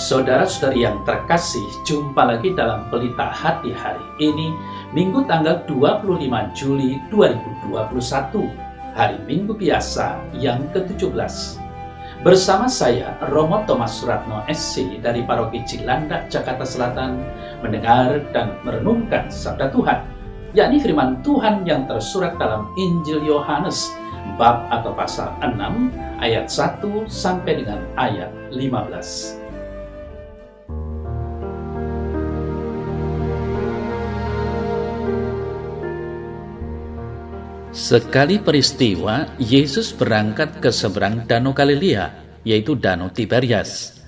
Saudara-saudari yang terkasih, jumpa lagi dalam Pelita Hati hari ini, Minggu tanggal 25 Juli 2021, hari Minggu biasa yang ke-17. Bersama saya, Romo Thomas Suratno SC dari Paroki Cilandak, Jakarta Selatan, mendengar dan merenungkan Sabda Tuhan, yakni firman Tuhan yang tersurat dalam Injil Yohanes, bab atau pasal 6, ayat 1 sampai dengan ayat 15. Sekali peristiwa, Yesus berangkat ke seberang Danau Galilea, yaitu Danau Tiberias.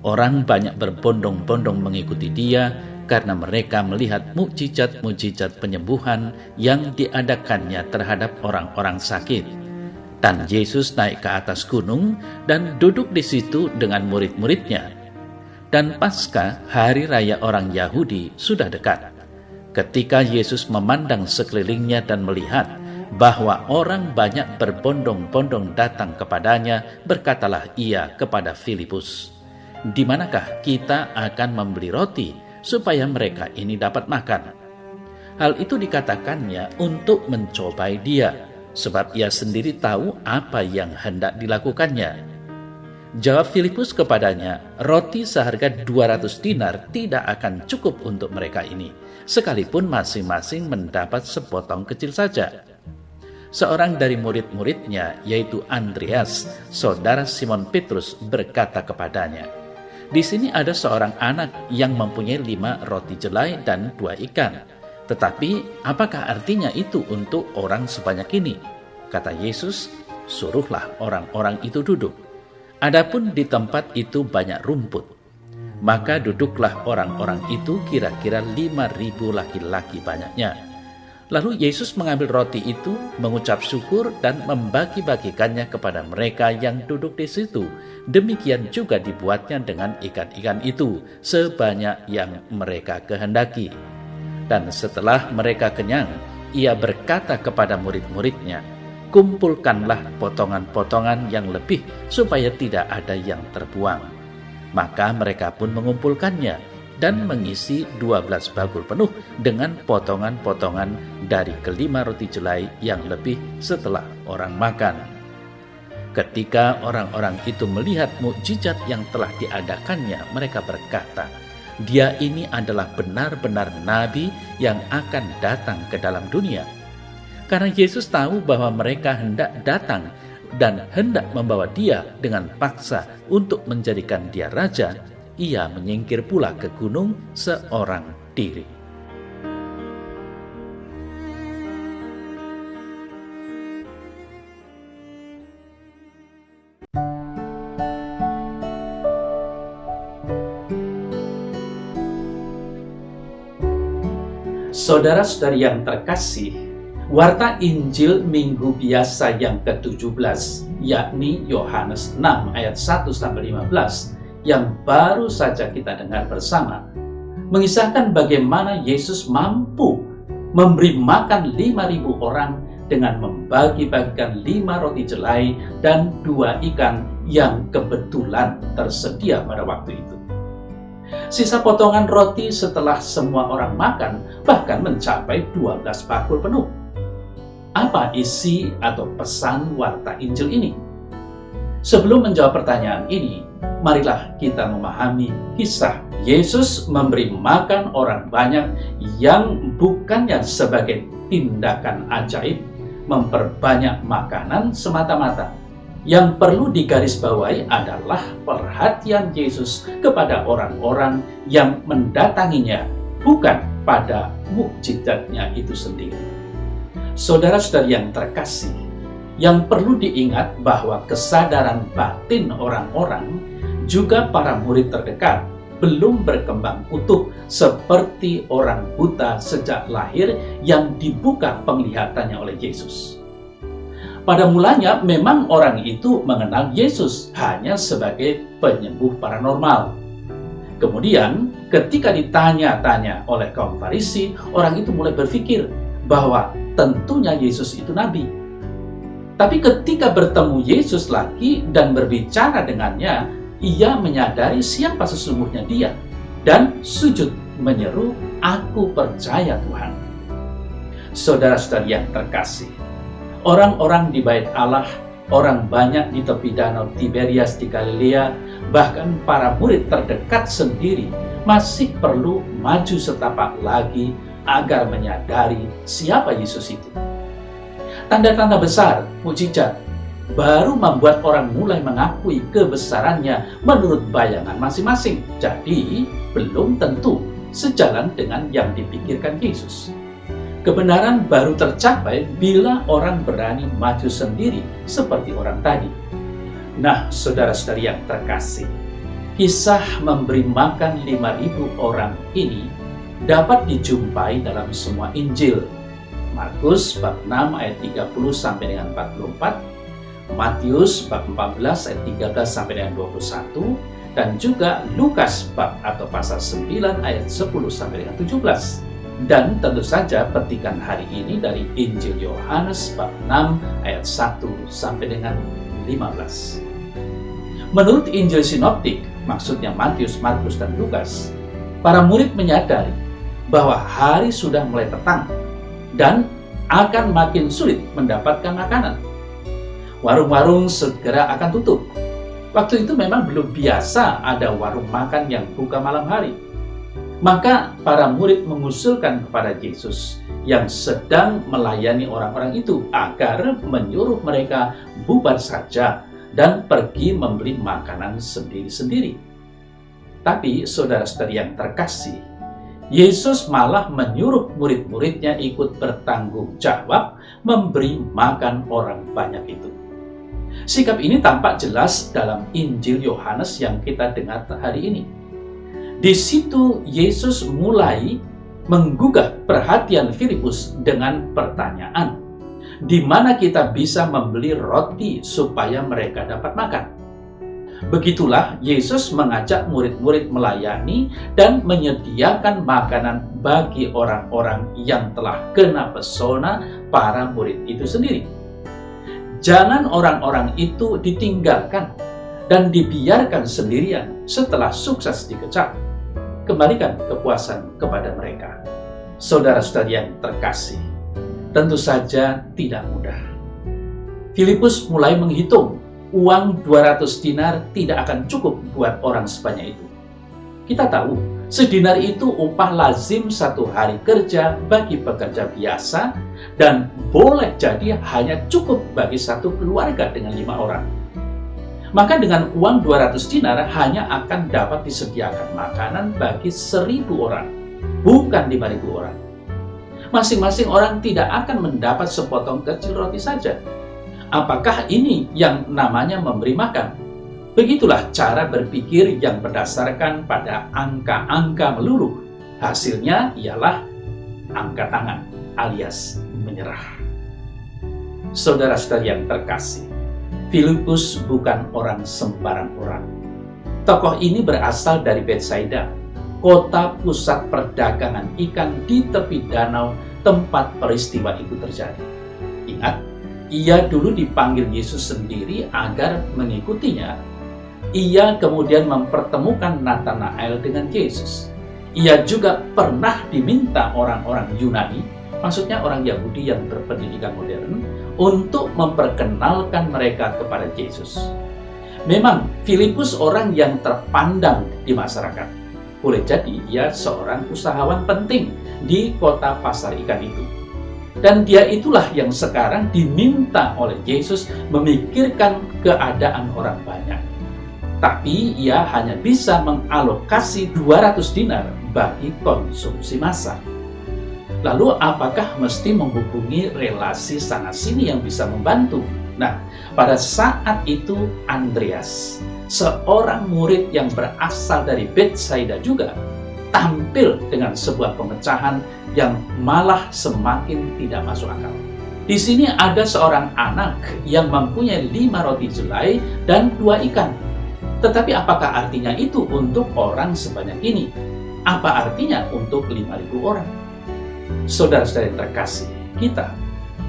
Orang banyak berbondong-bondong mengikuti dia karena mereka melihat mukjizat-mukjizat penyembuhan yang diadakannya terhadap orang-orang sakit. Dan Yesus naik ke atas gunung dan duduk di situ dengan murid-muridnya. Dan Paskah, hari raya orang Yahudi, sudah dekat. Ketika Yesus memandang sekelilingnya dan melihat bahwa orang banyak berbondong-bondong datang kepadanya, berkatalah ia kepada Filipus, "Di manakah kita akan membeli roti supaya mereka ini dapat makan?" Hal itu dikatakannya untuk mencobai dia, sebab ia sendiri tahu apa yang hendak dilakukannya. Jawab Filipus kepadanya, "Roti seharga 200 dinar tidak akan cukup untuk mereka ini, sekalipun masing-masing mendapat sepotong kecil saja." Seorang dari murid-muridnya, yaitu Andreas, saudara Simon Petrus, berkata kepadanya, "Di sini ada seorang anak yang mempunyai 5 roti jelai dan 2 ikan. Tetapi apakah artinya itu untuk orang sebanyak ini?" Kata Yesus, "Suruhlah orang-orang itu duduk." Adapun di tempat itu banyak rumput. Maka duduklah orang-orang itu, kira-kira 5.000 laki-laki banyaknya. Lalu Yesus mengambil roti itu, mengucap syukur dan membagi-bagikannya kepada mereka yang duduk di situ. Demikian juga dibuatnya dengan ikan-ikan itu, sebanyak yang mereka kehendaki. Dan setelah mereka kenyang, ia berkata kepada murid-muridnya, "Kumpulkanlah potongan-potongan yang lebih, supaya tidak ada yang terbuang." Maka mereka pun mengumpulkannya dan mengisi 12 bakul penuh dengan potongan-potongan dari kelima roti jelai yang lebih setelah orang makan. Ketika orang-orang itu melihat mukjizat yang telah diadakannya, mereka berkata, "Dia ini adalah benar-benar nabi yang akan datang ke dalam dunia." Karena Yesus tahu bahwa mereka hendak datang dan hendak membawa dia dengan paksa untuk menjadikan dia raja, ia menyingkir pula ke gunung seorang diri. Saudara-saudari yang terkasih, warta Injil Minggu biasa yang ke-17, yakni Yohanes 6 ayat 1 sampai 15, yang baru saja kita dengar bersama, mengisahkan bagaimana Yesus mampu memberi makan 5.000 orang dengan membagi-bagikan 5 roti jelai dan 2 ikan yang kebetulan tersedia pada waktu itu. Sisa potongan roti setelah semua orang makan bahkan mencapai 12 bakul penuh. Apa isi atau pesan warta Injil ini? Sebelum menjawab pertanyaan ini, marilah kita memahami kisah Yesus memberi makan orang banyak yang bukannya sebagai tindakan ajaib, memperbanyak makanan semata-mata. Yang perlu digarisbawahi adalah perhatian Yesus kepada orang-orang yang mendatanginya, bukan pada mukjizatnya itu sendiri. Saudara-saudari yang terkasih, yang perlu diingat bahwa kesadaran batin orang-orang, juga para murid terdekat, belum berkembang utuh seperti orang buta sejak lahir yang dibuka penglihatannya oleh Yesus. Pada mulanya memang orang itu mengenal Yesus hanya sebagai penyembuh paranormal. Kemudian ketika ditanya-tanya oleh kaum Farisi, orang itu mulai berpikir bahwa tentunya Yesus itu nabi. Tapi ketika bertemu Yesus lagi dan berbicara dengannya, ia menyadari siapa sesungguhnya dia dan sujud menyeru, "Aku percaya Tuhan." Saudara-saudara yang terkasih, orang-orang di Bait Allah, orang banyak di tepi danau Tiberias di Galilea, bahkan para murid terdekat sendiri masih perlu maju setapak lagi agar menyadari siapa Yesus itu. Tanda-tanda besar, mukjizat, baru membuat orang mulai mengakui kebesarannya menurut bayangan masing-masing. Jadi, belum tentu sejalan dengan yang dipikirkan Yesus. Kebenaran baru tercapai bila orang berani maju sendiri seperti orang tadi. Nah, saudara-saudari yang terkasih, kisah memberi makan 5.000 orang ini dapat dijumpai dalam semua Injil. Markus bab 6 ayat 30 sampai dengan 44, Matius bab 14 ayat 13 sampai dengan 21, dan juga Lukas bab atau pasal 9 ayat 10 sampai dengan 17. Dan tentu saja petikan hari ini dari Injil Yohanes bab 6 ayat 1 sampai dengan 15. Menurut Injil Sinoptik, maksudnya Matius, Markus, dan Lukas, para murid menyadari bahwa hari sudah mulai petang dan akan makin sulit mendapatkan makanan. Warung-warung segera akan tutup. Waktu itu memang belum biasa ada warung makan yang buka malam hari. Maka para murid mengusulkan kepada Yesus yang sedang melayani orang-orang itu agar menyuruh mereka bubar saja dan pergi membeli makanan sendiri-sendiri. Tapi saudara-saudari yang terkasih, Yesus malah menyuruh murid-muridnya ikut bertanggung jawab memberi makan orang banyak itu. Sikap ini tampak jelas dalam Injil Yohanes yang kita dengar hari ini. Di situ Yesus mulai menggugah perhatian Filipus dengan pertanyaan, di mana kita bisa membeli roti supaya mereka dapat makan. Begitulah Yesus mengajak murid-murid melayani dan menyediakan makanan bagi orang-orang yang telah kena pesona para murid itu sendiri. Jangan orang-orang itu ditinggalkan dan dibiarkan sendirian setelah sukses dikejar. Kembalikan kepuasan kepada mereka. Saudara-saudari yang terkasih, tentu saja tidak mudah. Filipus mulai menghitung uang 200 dinar tidak akan cukup buat orang sebanyak itu. Kita tahu, sedinar itu upah lazim satu hari kerja bagi pekerja biasa dan boleh jadi hanya cukup bagi satu keluarga dengan 5 orang. Maka dengan uang 200 dinar hanya akan dapat disediakan makanan bagi 1.000 orang, bukan 5.000 orang. Masing-masing orang tidak akan mendapat sepotong kecil roti saja. Apakah ini yang namanya memberi makan? Begitulah cara berpikir yang berdasarkan pada angka-angka melulu. Hasilnya ialah angkat tangan alias menyerah. Saudara-saudari yang terkasih, Filipus bukan orang sembarang orang. Tokoh ini berasal dari Betsaida, kota pusat perdagangan ikan di tepi danau tempat peristiwa itu terjadi. Ingat, ia dulu dipanggil Yesus sendiri agar mengikutinya. Ia kemudian mempertemukan Natanael dengan Yesus. Ia juga pernah diminta orang-orang Yunani, maksudnya orang Yahudi yang berpendidikan modern, untuk memperkenalkan mereka kepada Yesus. Memang Filipus orang yang terpandang di masyarakat. Boleh jadi ia seorang usahawan penting di kota pasar ikan itu. Dan dia itulah yang sekarang diminta oleh Yesus memikirkan keadaan orang banyak. Tapi ia hanya bisa mengalokasi 200 dinar bagi konsumsi massal. Lalu apakah mesti menghubungi relasi sana-sini yang bisa membantu? Nah, pada saat itu Andreas, seorang murid yang berasal dari Betsaida juga, tampil dengan sebuah pemecahan yang malah semakin tidak masuk akal. Di sini ada seorang anak yang mempunyai 5 roti jelai dan 2 ikan. Tetapi apakah artinya itu untuk orang sebanyak ini? Apa artinya untuk 5.000 orang? Saudara-saudari terkasih, kita,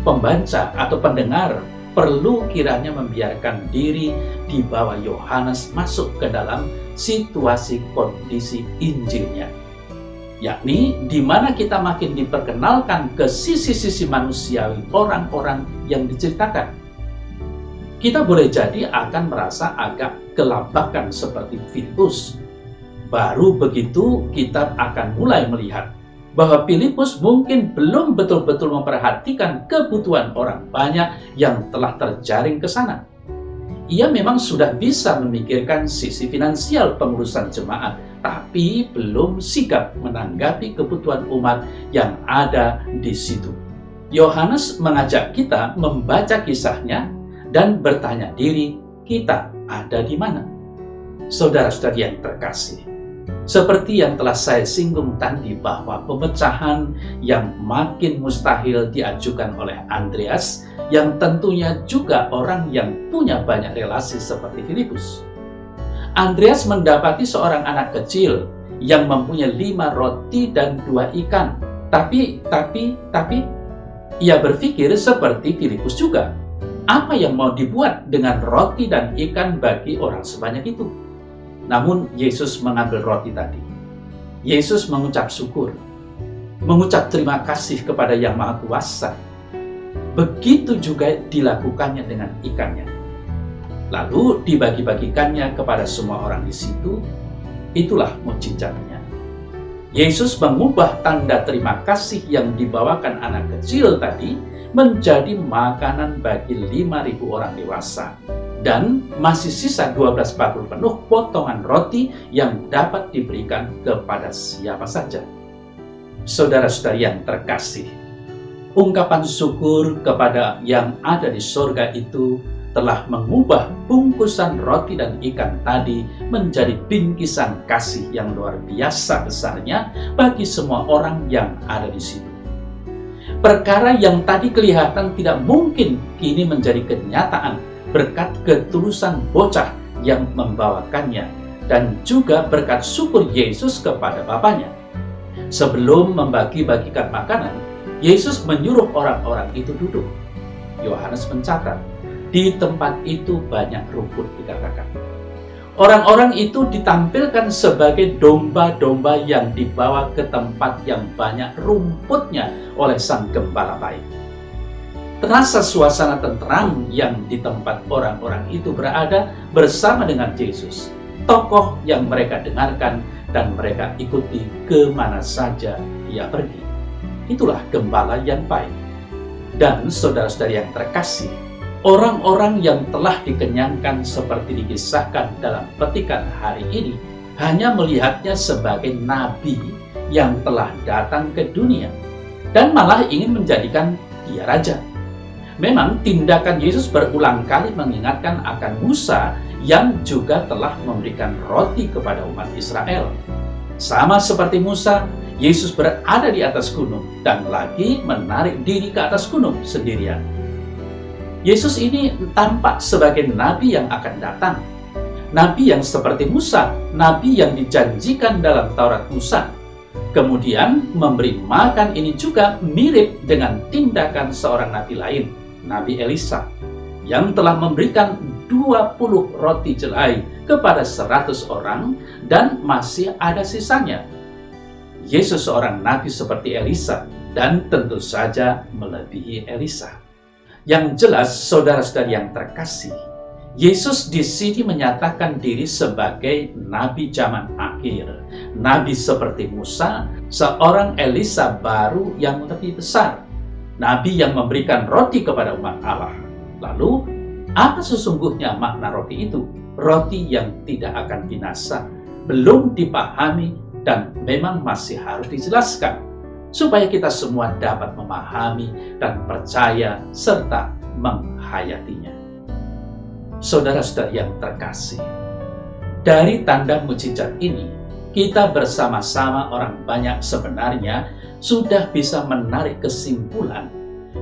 pembaca atau pendengar perlu kiranya membiarkan diri di bawah Yohanes masuk ke dalam situasi kondisi Injilnya. Yakni di mana kita makin diperkenalkan ke sisi-sisi manusiawi orang-orang yang diceritakan. Kita boleh jadi akan merasa agak kelabakan seperti Filipus. Baru begitu kita akan mulai melihat bahwa Filipus mungkin belum betul-betul memperhatikan kebutuhan orang banyak yang telah terjaring ke sana. Ia memang sudah bisa memikirkan sisi finansial pengurusan jemaat, tapi belum sigap menanggapi kebutuhan umat yang ada di situ. Yohanes mengajak kita membaca kisahnya dan bertanya diri, kita ada di mana? Saudara-saudari yang terkasih, seperti yang telah saya singgung tadi bahwa pemecahan yang makin mustahil diajukan oleh Andreas, yang tentunya juga orang yang punya banyak relasi seperti Filipus. Andreas mendapati seorang anak kecil yang mempunyai 5 roti dan 2 ikan. Tapi ia berpikir seperti Filipus juga. Apa yang mau dibuat dengan roti dan ikan bagi orang sebanyak itu? Namun Yesus mengambil roti tadi. Yesus mengucap syukur, mengucap terima kasih kepada Yang Maha Kuasa. Begitu juga dilakukannya dengan ikannya. Lalu dibagi-bagikannya kepada semua orang di situ. Itulah mukjizatnya. Yesus mengubah tanda terima kasih yang dibawakan anak kecil tadi menjadi makanan bagi 5.000 orang dewasa. Dan masih sisa 12 bakul penuh potongan roti yang dapat diberikan kepada siapa saja. Saudara-saudari yang terkasih, ungkapan syukur kepada yang ada di sorga itu telah mengubah bungkusan roti dan ikan tadi menjadi bingkisan kasih yang luar biasa besarnya bagi semua orang yang ada di situ. Perkara yang tadi kelihatan tidak mungkin kini menjadi kenyataan berkat ketulusan bocah yang membawakannya dan juga berkat syukur Yesus kepada Bapanya. Sebelum membagi-bagikan makanan, Yesus menyuruh orang-orang itu duduk. Yohanes mencatat, di tempat itu banyak rumput dikatakan. Orang-orang itu ditampilkan sebagai domba-domba yang dibawa ke tempat yang banyak rumputnya oleh sang gembala baik. Terasa suasana tentram yang di tempat orang-orang itu berada bersama dengan Yesus, tokoh yang mereka dengarkan dan mereka ikuti kemana saja ia pergi. Itulah gembala yang baik. Dan saudara-saudari yang terkasih, orang-orang yang telah dikenyangkan seperti dikisahkan dalam petikan hari ini hanya melihatnya sebagai nabi yang telah datang ke dunia dan malah ingin menjadikan dia raja. Memang tindakan Yesus berulang kali mengingatkan akan Musa yang juga telah memberikan roti kepada umat Israel. Sama seperti Musa, Yesus berada di atas gunung dan lagi menarik diri ke atas gunung sendirian. Yesus ini tampak sebagai nabi yang akan datang. Nabi yang seperti Musa, nabi yang dijanjikan dalam Taurat Musa. Kemudian memberi makan ini juga mirip dengan tindakan seorang nabi lain, Nabi Elisa, yang telah memberikan 20 roti jelai kepada 100 orang dan masih ada sisanya. Yesus seorang nabi seperti Elisa dan tentu saja melebihi Elisa. Yang jelas, saudara-saudari yang terkasih, Yesus di sini menyatakan diri sebagai nabi zaman akhir, nabi seperti Musa, seorang Elisa baru yang lebih besar, nabi yang memberikan roti kepada umat Allah. Lalu, apa sesungguhnya makna roti itu? Roti yang tidak akan binasa, belum dipahami dan memang masih harus dijelaskan, supaya kita semua dapat memahami dan percaya serta menghayatinya. Saudara-saudari yang terkasih, dari tanda mukjizat ini, kita bersama-sama orang banyak sebenarnya sudah bisa menarik kesimpulan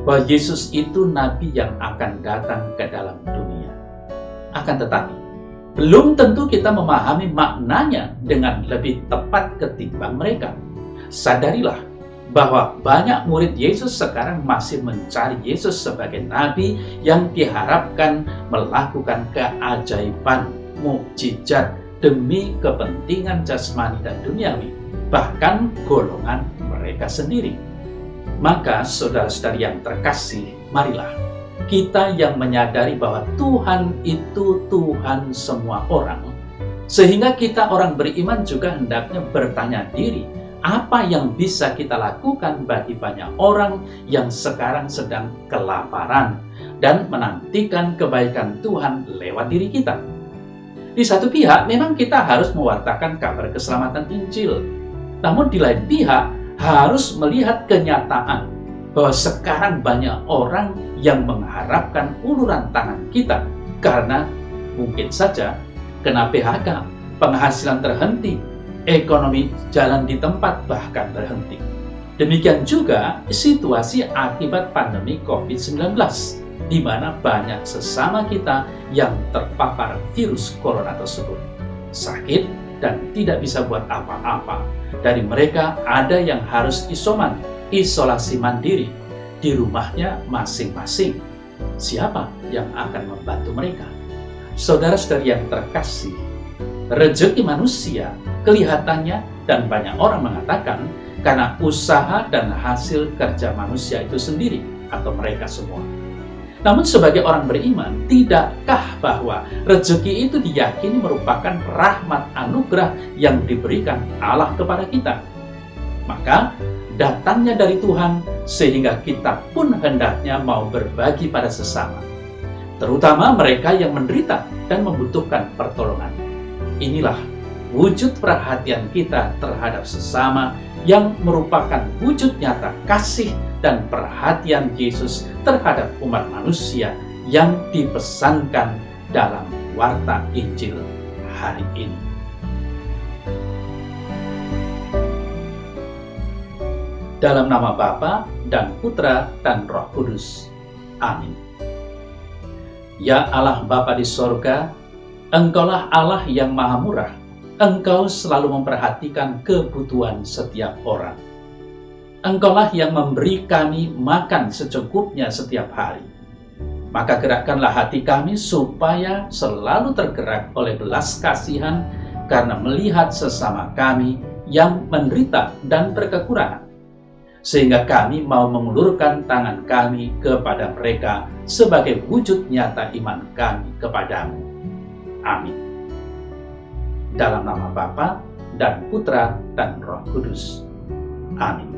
bahwa Yesus itu nabi yang akan datang ke dalam dunia. Akan tetapi, belum tentu kita memahami maknanya dengan lebih tepat ketimbang mereka. Sadarilah bahwa banyak murid Yesus sekarang masih mencari Yesus sebagai nabi yang diharapkan melakukan keajaiban, mukjizat demi kepentingan jasmani dan duniawi, bahkan golongan mereka sendiri. Maka saudara-saudari yang terkasih, marilah kita yang menyadari bahwa Tuhan itu Tuhan semua orang, sehingga kita orang beriman juga hendaknya bertanya diri, apa yang bisa kita lakukan bagi banyak orang yang sekarang sedang kelaparan dan menantikan kebaikan Tuhan lewat diri kita. Di satu pihak, memang kita harus mewartakan kabar keselamatan Injil. Namun di lain pihak, harus melihat kenyataan bahwa sekarang banyak orang yang mengharapkan uluran tangan kita karena mungkin saja kena PHK, penghasilan terhenti, ekonomi jalan di tempat bahkan berhenti. Demikian juga situasi akibat pandemi COVID-19, di mana banyak sesama kita yang terpapar virus corona tersebut, sakit dan tidak bisa buat apa-apa. Dari mereka ada yang harus isolasi mandiri di rumahnya masing-masing. Siapa yang akan membantu mereka? Saudara-saudari yang terkasih, rezeki manusia kelihatannya dan banyak orang mengatakan karena usaha dan hasil kerja manusia itu sendiri atau mereka semua. Namun sebagai orang beriman, tidakkah bahwa rezeki itu diyakini merupakan rahmat anugerah yang diberikan Allah kepada kita? Maka datangnya dari Tuhan sehingga kita pun hendaknya mau berbagi pada sesama, terutama mereka yang menderita dan membutuhkan pertolongan. Inilah wujud perhatian kita terhadap sesama yang merupakan wujud nyata kasih dan perhatian Yesus terhadap umat manusia yang dipesankan dalam warta Injil hari ini. Dalam nama Bapa dan Putra dan Roh Kudus. Amin. Ya Allah Bapa di sorga, Engkaulah Allah yang maha murah. Engkau selalu memperhatikan kebutuhan setiap orang. Engkaulah yang memberi kami makan secukupnya setiap hari. Maka gerakkanlah hati kami supaya selalu tergerak oleh belas kasihan karena melihat sesama kami yang menderita dan berkekurangan. Sehingga kami mau mengulurkan tangan kami kepada mereka sebagai wujud nyata iman kami kepadamu. Amin. Dalam nama Bapa dan Putra dan Roh Kudus. Amin.